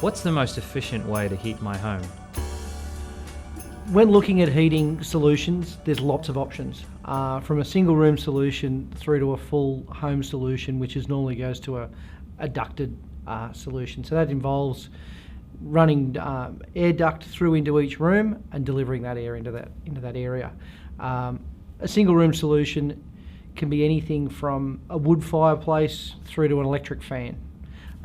What's the most efficient way to heat my home? When looking at heating solutions, there's lots of options. From a single room solution through to a full home solution, which normally goes to a ducted solution. So that involves running air duct through into each room and delivering that air into that area. A single room solution can be anything from a wood fireplace through to an electric fan.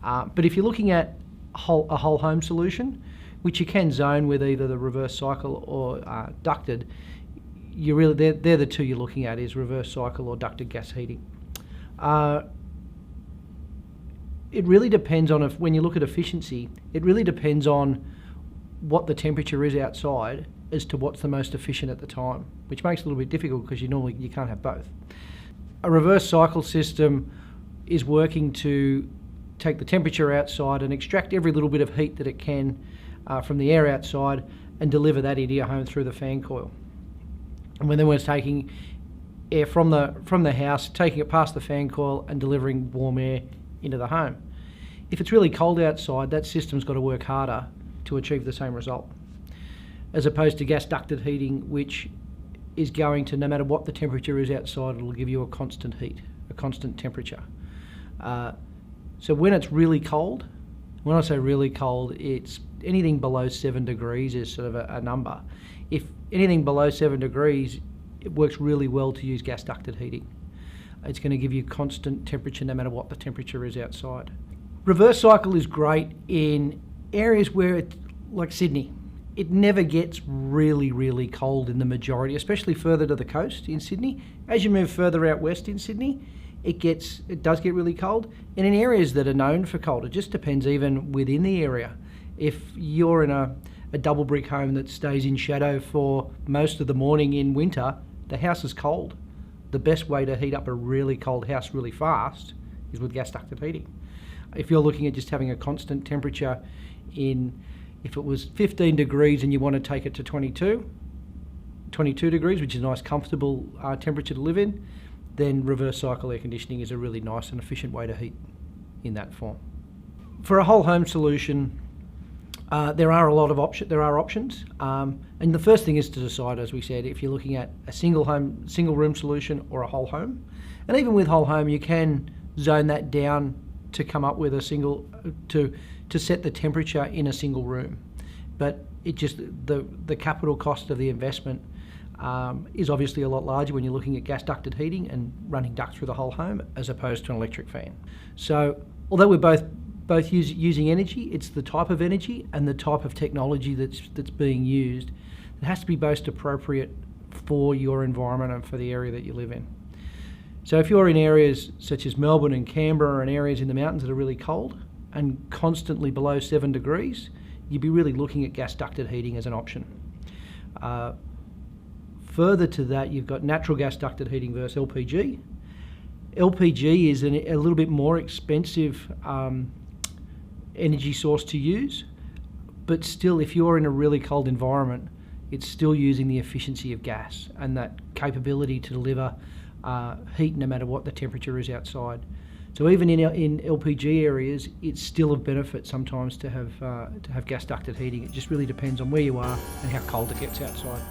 But if you're looking at a whole home solution, which you can zone with either the reverse cycle or ducted, they're the two you're looking at, is reverse cycle or ducted gas heating. It really depends on, when you look at efficiency, it really depends on what the temperature is outside as to what's the most efficient at the time, which makes it a little bit difficult because you can't have both. A reverse cycle system is working to take the temperature outside and extract every little bit of heat that it can from the air outside and deliver that into your home through the fan coil. And then we're taking air from the house, taking it past the fan coil and delivering warm air into the home. If it's really cold outside, that system's got to work harder to achieve the same result, as opposed to gas ducted heating, which is going to, no matter what the temperature is outside, it'll give you a constant heat, a constant temperature. So when it's really cold, when I say really cold, it's anything below 7 degrees is sort of a number. If anything below 7 degrees, it works really well to use gas ducted heating. It's going to give you constant temperature no matter what the temperature is outside. Reverse cycle is great in areas where it's like Sydney. It never gets really, really cold in the majority, especially further to the coast in Sydney. As you move further out west in Sydney, it does get really cold. And in areas that are known for cold, it just depends even within the area. If you're in a double brick home that stays in shadow for most of the morning in winter, the house is cold. The best way to heat up a really cold house really fast is with gas ducted heating. If you're looking at just having a constant temperature if it was 15 degrees and you want to take it to 22 degrees, which is a nice comfortable temperature to live in, then reverse cycle air conditioning is a really nice and efficient way to heat in that form. For a whole home solution, there are options, and the first thing is to decide, as we said, if you're looking at a single room solution or a whole home. And even with whole home, you can zone that down to come up with to set the temperature in a single room. But the capital cost of the investment is obviously a lot larger when you're looking at gas ducted heating and running duct through the whole home as opposed to an electric fan. So although we're both using energy, it's the type of energy and the type of technology that's being used that has to be most appropriate for your environment and for the area that you live in. So if you're in areas such as Melbourne and Canberra and areas in the mountains that are really cold and constantly below 7 degrees, you'd be really looking at gas ducted heating as an option. Further to that, you've got natural gas ducted heating versus LPG. LPG is a little bit more expensive energy source to use, but still, if you're in a really cold environment, it's still using the efficiency of gas and that capability to deliver heat no matter what the temperature is outside. So even in LPG areas, it's still of benefit sometimes to have gas ducted heating. It just really depends on where you are and how cold it gets outside.